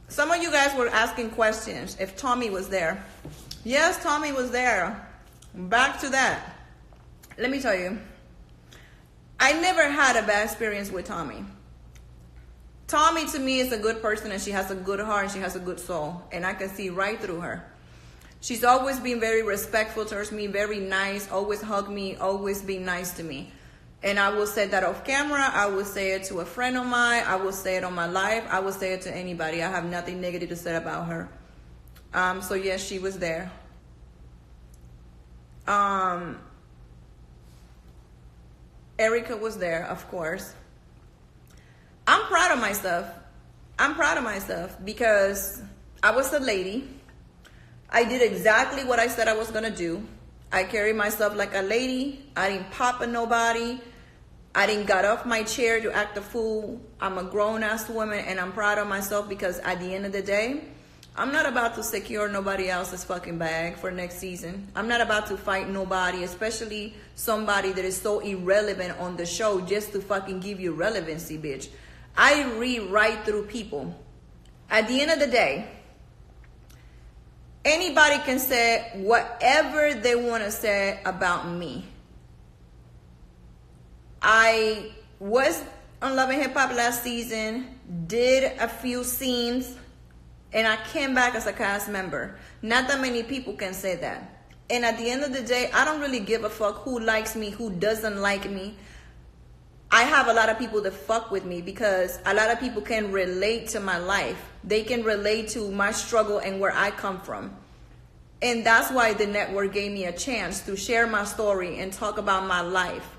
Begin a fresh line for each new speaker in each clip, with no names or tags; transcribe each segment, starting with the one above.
Some of you guys were asking questions if Tommy was there. Yes, Tommy was there. Back to that. Let me tell you, I never had a bad experience with Tommy. Tommy to me is a good person, and she has a good heart and she has a good soul, and I can see right through her. She's always been very respectful towards me, very nice, always hug me, always be nice to me. And I will say that off camera. I will say it to a friend of mine. I will say it on my live. I will say it to anybody. I have nothing negative to say about her. So yes, she was there. Erica was there, of course. I'm proud of myself. I'm proud of myself because I was a lady. I did exactly what I said I was gonna do. I carried myself like a lady. I didn't pop at nobody. I didn't got off my chair to act a fool. I'm a grown-ass woman, and I'm proud of myself because at the end of the day, I'm not about to secure nobody else's fucking bag for next season. I'm not about to fight nobody, especially somebody that is so irrelevant on the show just to fucking give you relevancy, bitch. I read right through people. At the end of the day, anybody can say whatever they want to say about me. I was on Love and Hip Hop last season, did a few scenes, and I came back as a cast member. Not that many people can say that. And at the end of the day, I don't really give a fuck who likes me, who doesn't like me. I have a lot of people that fuck with me because a lot of people can relate to my life. They can relate to my struggle and where I come from. And that's why the network gave me a chance to share my story and talk about my life.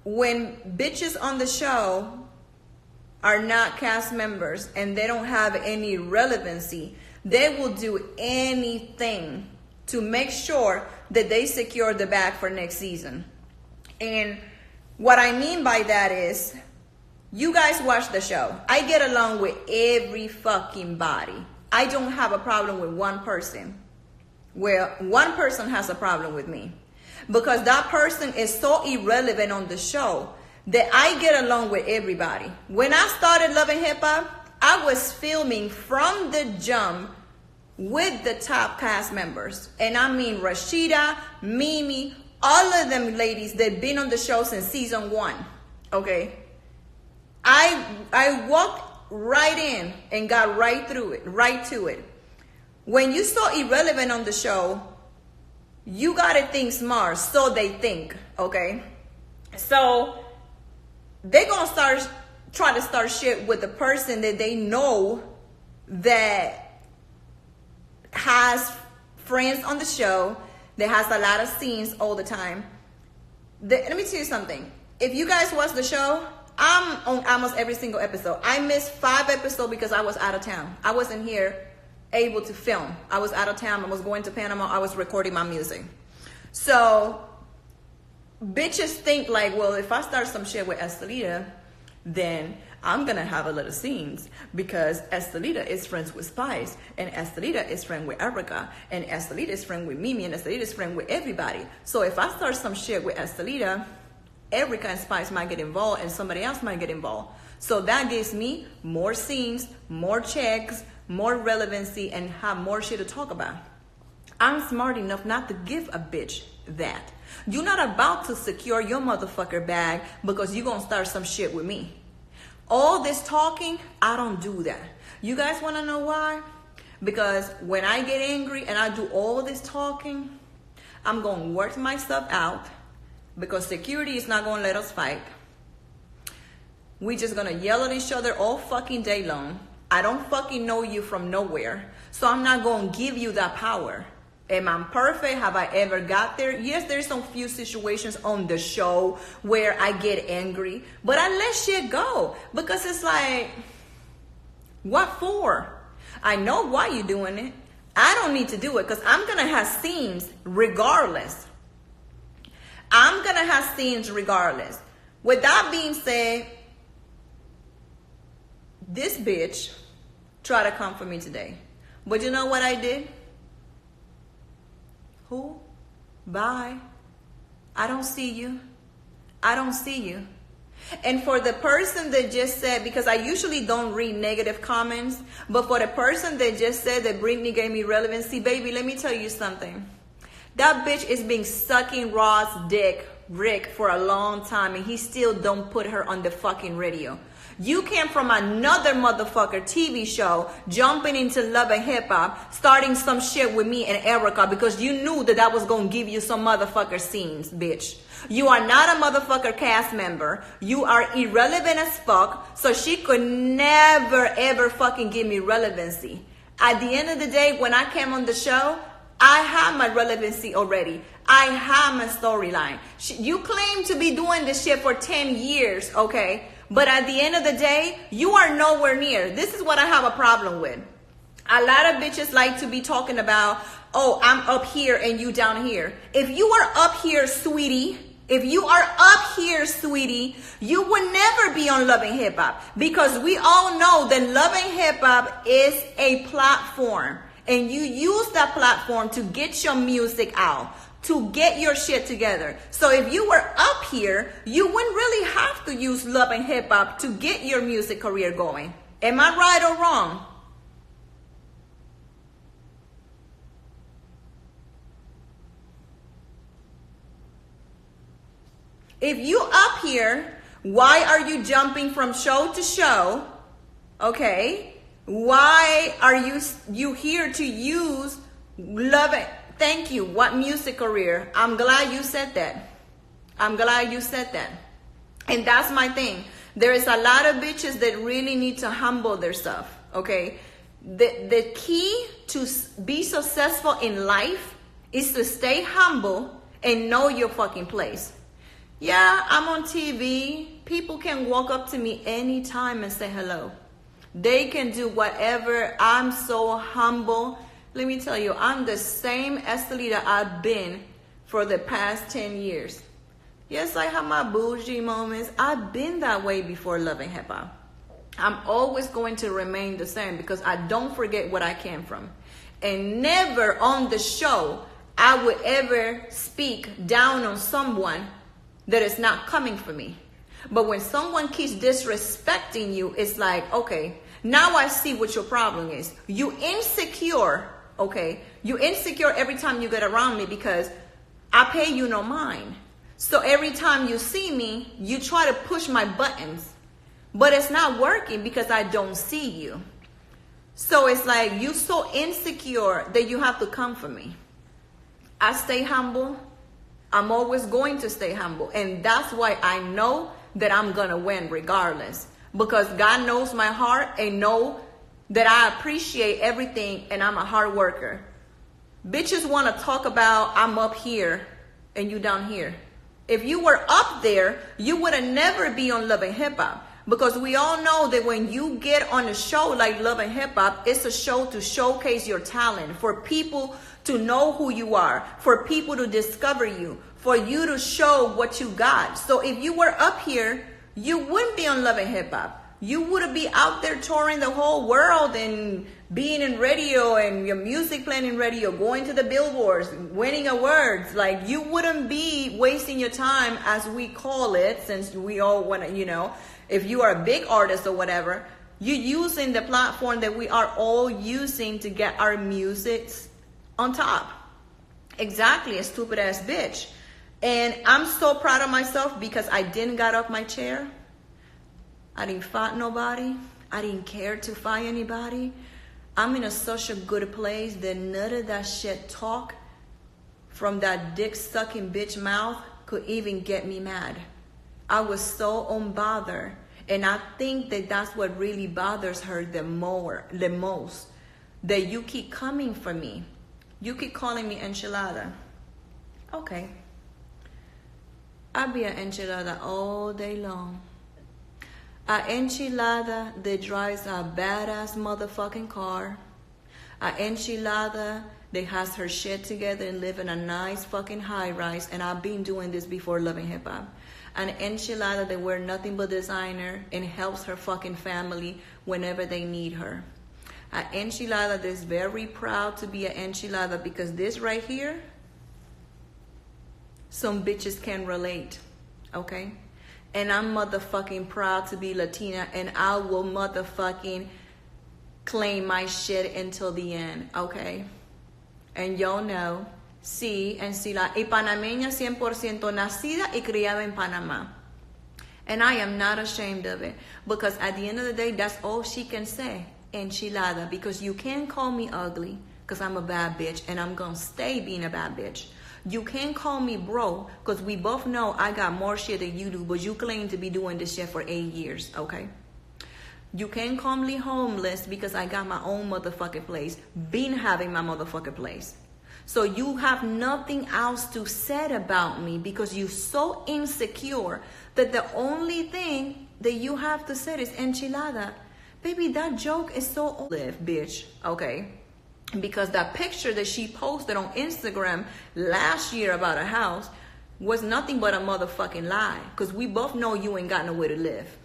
When bitches on the show are not cast members and they don't have any relevancy, they will do anything to make sure that they secure the bag for next season. And what I mean by that is, you guys watch the show. I get along with every fucking body. I don't have a problem with one person. Well, one person has a problem with me. Because that person is so irrelevant on the show that I get along with everybody. When I started Love and Hip Hop, I was filming from the jump with the top cast members. And I mean Rashida, Mimi, all of them ladies that been on the show since season 1. Okay? I walked right in and got right through it, right to it. When you so irrelevant on the show, you gotta think smart, so they think, okay? So they're gonna try to start shit with the person that they know that has friends on the show, that has a lot of scenes all the time. Let me tell you something. If you guys watch the show, I'm on almost every single episode. I missed 5 episodes because I was out of town. I wasn't here able to film. I was out of town. I was going to Panama. I was recording my music. So bitches think like, well, if I start some shit with Estelita, then I'm gonna have a lot of scenes because Estelita is friends with Spice, and Estelita is friend with Erica, and Estelita is friend with Mimi, and Estelita is friend with everybody. So if I start some shit with Estelita, Erica and Spice might get involved, and somebody else might get involved. So that gives me more scenes, more checks, more relevancy, and have more shit to talk about. I'm smart enough not to give a bitch that. You're not about to secure your motherfucker bag because you're gonna start some shit with me. All this talking, I don't do that. You guys wanna know why? Because when I get angry and I do all this talking, I'm gonna work myself out because security is not gonna let us fight. We just gonna yell at each other all fucking day long. I don't fucking know you from nowhere, so I'm not gonna give you that power. Am I perfect? Have I ever got there? Yes, there's some few situations on the show where I get angry, but I let shit go because it's like, what for? I know why you're doing it. I don't need to do it because I'm gonna have scenes regardless. I'm gonna have scenes regardless. With that being said, this bitch tried to come for me today. But you know what I did? Who? Bye. I don't see you. I don't see you. And for the person that just said, because I usually don't read negative comments, but for the person that just said that Brittany gave me relevancy, baby, let me tell you something. That bitch is been sucking Ross dick, Rick, for a long time, and he still don't put her on the fucking radio. You came from another motherfucker TV show, jumping into Love and Hip Hop, starting some shit with me and Erica because you knew that that was gonna give you some motherfucker scenes, bitch. You are not a motherfucker cast member. You are irrelevant as fuck, so she could never ever fucking give me relevancy. At the end of the day, when I came on the show, I had my relevancy already. I had my storyline. You claim to be doing this shit for 10 years, okay? But at the end of the day, you are nowhere near. This is what I have a problem with. A lot of bitches like to be talking about, oh, I'm up here and you down here. If you are up here, sweetie, you would never be on Love and Hip Hop. Because we all know that Love and Hip Hop is a platform. And you use that platform to get your music out, to get your shit together. So if you were up here, you wouldn't really have to use Love and Hip Hop to get your music career going. Am I right or wrong? If you up here, why are you jumping from show to show? Okay. Why are you here to use Love It? Thank you. What music career? I'm glad you said that. And that's my thing. There is a lot of bitches that really need to humble themselves. Okay. The key to be successful in life is to stay humble and know your fucking place. Yeah, I'm on TV. People can walk up to me anytime and say hello. They can do whatever. I'm so humble. Let me tell you, I'm the same Estelita I've been for the past 10 years. Yes, I have my bougie moments. I've been that way before Love and Hip Hop. I'm always going to remain the same because I don't forget where I came from. And never on the show I would ever speak down on someone that is not coming for me. But when someone keeps disrespecting you, it's like, okay, now I see what your problem is. You insecure, okay? You insecure every time you get around me because I pay you no mind. So every time you see me, you try to push my buttons. But it's not working because I don't see you. So it's like you so insecure that you have to come for me. I stay humble. I'm always going to stay humble. And that's why I know that I'm gonna win regardless, because God knows my heart and know that I appreciate everything and I'm a hard worker. Bitches want to talk about I'm up here and you down here. If you were up there, you would have never be on Love and Hip Hop, because we all know that when you get on a show like Love and Hip Hop, it's a show to showcase your talent, for people to know who you are, for people to discover you, for you to show what you got. So if you were up here, you wouldn't be on Love and Hip Hop. You would be out there touring the whole world and being in radio and your music playing in radio, going to the billboards, winning awards. Like, you wouldn't be wasting your time, as we call it, since we all want to, if you are a big artist or whatever, you're using the platform that we are all using to get our music on top. Exactly, a stupid ass bitch. And I'm so proud of myself because I didn't get off my chair. I didn't fight nobody. I didn't care to fight anybody. I'm in such a good place that none of that shit talk from that dick sucking bitch mouth could even get me mad. I was so unbothered. And I think that that's what really bothers her the most. That you keep coming for me. You keep calling me enchilada. Okay. I'll be an enchilada all day long. An enchilada that drives a badass motherfucking car. An enchilada that has her shit together and live in a nice fucking high rise. And I've been doing this before Love and Hip Hop. An enchilada that wears nothing but designer and helps her fucking family whenever they need her. An enchilada that's very proud to be an enchilada, because this right here, some bitches can relate, okay? And I'm motherfucking proud to be Latina, and I will motherfucking claim my shit until the end, okay? And y'all know, sí, Estelita, y panameña 100% nacida y criada en Panamá. And I am not ashamed of it, because at the end of the day, that's all she can say, enchilada, because you can't call me ugly, because I'm a bad bitch, and I'm gonna stay being a bad bitch. You can't call me bro, because we both know I got more shit than you do, but you claim to be doing this shit for 8 years, okay? You can't call me homeless because I got my own motherfucking place, been having my motherfucking place. So you have nothing else to say about me because you're so insecure that the only thing that you have to say is enchilada. Baby, that joke is so old, bitch, okay? Because that picture that she posted on Instagram last year about a house was nothing but a motherfucking lie. Because we both know you ain't got nowhere to live.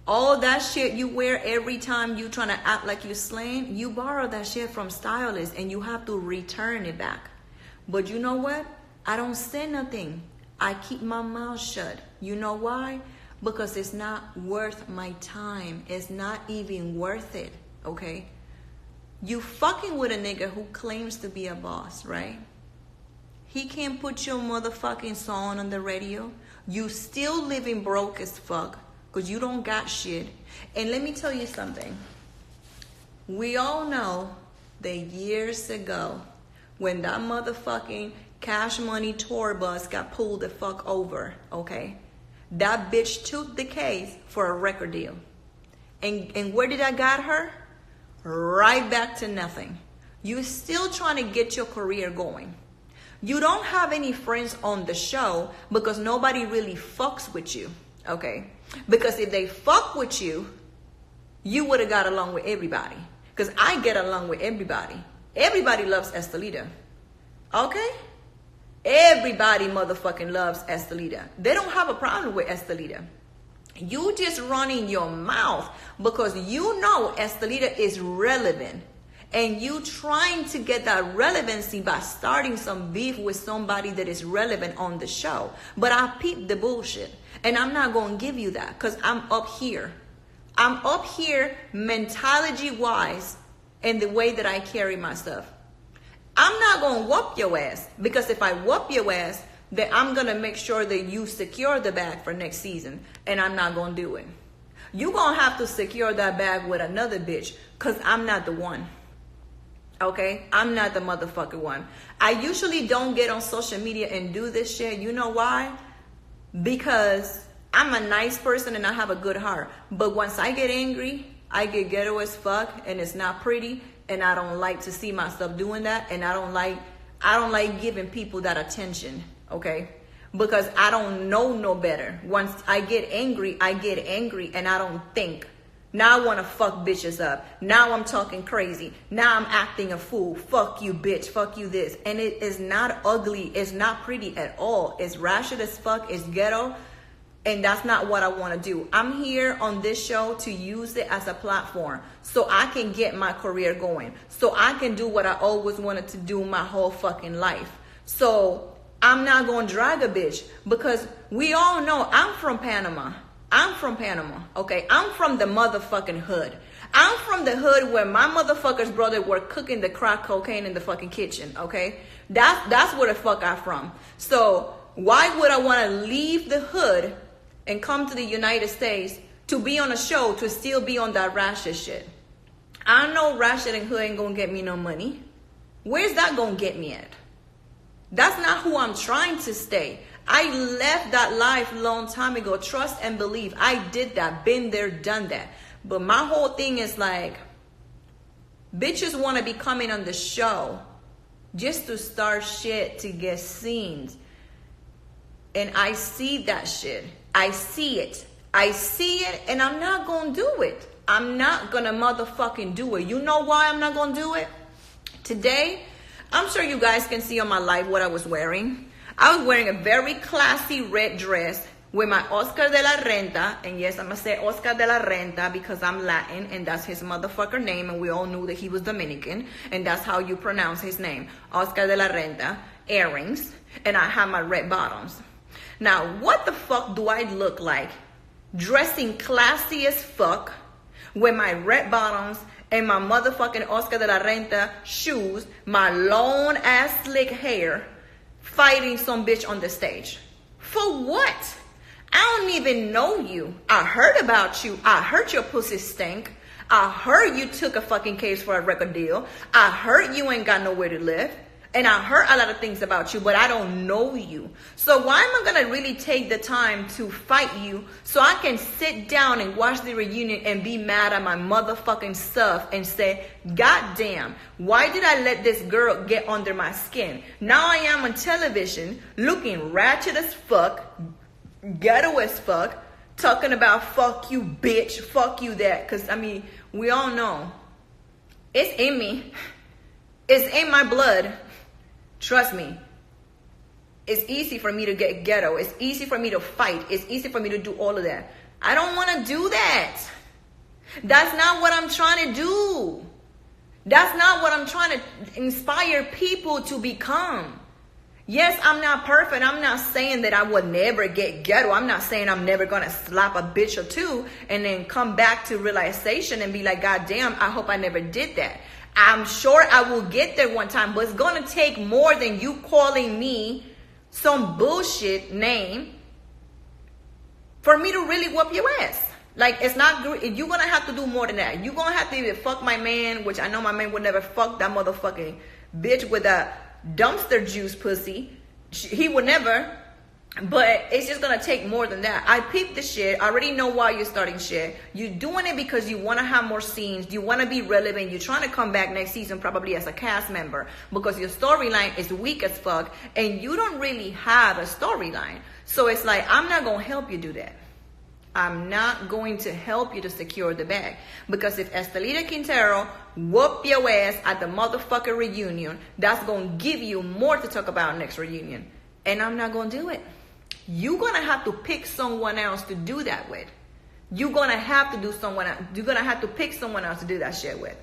All that shit you wear every time you trying to act like you slaying, you borrow that shit from stylists and you have to return it back. But you know what? I don't say nothing. I keep my mouth shut. You know why? Because it's not worth my time. It's not even worth it, okay? You fucking with a nigga who claims to be a boss, right? He can't put your motherfucking song on the radio. You still living broke as fuck because you don't got shit. And let me tell you something. We all know that years ago when that motherfucking Cash Money tour bus got pulled the fuck over, okay? That bitch took the case for a record deal. And where did I got her? Right back to nothing. You're still trying to get your career going. You don't have any friends on the show because nobody really fucks with you, okay? Because if they fuck with you, you would have got along with everybody. Because I get along with everybody. Everybody loves Estelita, okay? Everybody motherfucking loves Estelita. They don't have a problem with Estelita. You just running your mouth because you know Estelita is relevant. And you trying to get that relevancy by starting some beef with somebody that is relevant on the show. But I peep the bullshit. And I'm not going to give you that because I'm up here. I'm up here mentality-wise in the way that I carry myself. I'm not going to whoop your ass because if I whoop your ass, then I'm going to make sure that you secure the bag for next season. And I'm not going to do it. You're going to have to secure that bag with another bitch because I'm not the one. Okay? I'm not the motherfucking one. I usually don't get on social media and do this shit. You know why? Because I'm a nice person and I have a good heart. But once I get angry, I get ghetto as fuck and it's not pretty. And I don't like to see myself doing that. And I don't like giving people that attention. Okay? Because I don't know no better. Once I get angry and I don't think. Now I want to fuck bitches up. Now I'm talking crazy. Now I'm acting a fool. Fuck you, bitch. Fuck you, this. And it is not ugly. It's not pretty at all. It's ratchet as fuck. It's ghetto. And that's not what I want to do. I'm here on this show to use it as a platform so I can get my career going. So I can do what I always wanted to do my whole fucking life. So I'm not going to drag a bitch because we all know I'm from Panama. I'm from Panama, okay? I'm from the motherfucking hood. I'm from the hood where my motherfucker's brother were cooking the crack cocaine in the fucking kitchen, okay? That's where the fuck I'm from. So why would I want to leave the hood and come to the United States to be on a show to still be on that ratchet shit? I know ratchet and hood ain't gonna get me no money. Where's that gonna get me at? That's not who I'm trying to stay. I left that life long time ago. Trust and believe. I did that. Been there, done that. But my whole thing is like, bitches want to be coming on the show just to start shit to get seen. And I see that shit. I see it. I see it and I'm not going to do it. I'm not going to motherfucking do it. You know why I'm not going to do it? Today, I'm sure you guys can see on my live what I was wearing. I was wearing a very classy red dress with my Oscar de la Renta. And yes, I'm going to say Oscar de la Renta because I'm Latin and that's his motherfucker name. And we all knew that he was Dominican. And that's how you pronounce his name. Oscar de la Renta. Earrings. And I have my red bottoms. Now, what the fuck do I look like? Dressing classy as fuck with my red bottoms and my motherfucking Oscar de la Renta shoes, my long ass slick hair, fighting some bitch on the stage. For what? I don't even know you. I heard about you. I heard your pussy stink. I heard you took a fucking case for a record deal. I heard you ain't got nowhere to live. And I heard a lot of things about you, but I don't know you. So why am I going to really take the time to fight you so I can sit down and watch the reunion and be mad at my motherfucking self and say, God damn, why did I let this girl get under my skin? Now I am on television looking ratchet as fuck, ghetto as fuck, talking about fuck you bitch, fuck you that. Because, I mean, we all know it's in me. It's in my blood. Trust me, it's easy for me to get ghetto. It's easy for me to fight. It's easy for me to do all of that. I don't want to do that. That's not what I'm trying to do. That's not what I'm trying to inspire people to become. Yes, I'm not perfect. I'm not saying that I would never get ghetto. I'm not saying I'm never going to slap a bitch or two and then come back to realization and be like, God damn, I hope I never did that. I'm sure I will get there one time, but it's going to take more than you calling me some bullshit name for me to really whoop your ass. Like, it's not, you're going to have to do more than that. You're going to have to either fuck my man, which I know my man would never fuck that motherfucking bitch with a dumpster juice pussy. He would never. But it's just going to take more than that. I peeped the shit. I already know why you're starting shit. You're doing it because you want to have more scenes. You want to be relevant. You're trying to come back next season probably as a cast member because your storyline is weak as fuck and you don't really have a storyline. So it's like, I'm not going to help you do that. I'm not going to help you to secure the bag. Because if Estelita Quintero whoop your ass at the motherfucker reunion, that's going to give you more to talk about next reunion. And I'm not going to do it. You're going to have to pick someone else to do that with. You're going to have to do someone else. You're going to have to pick someone else to do that shit with.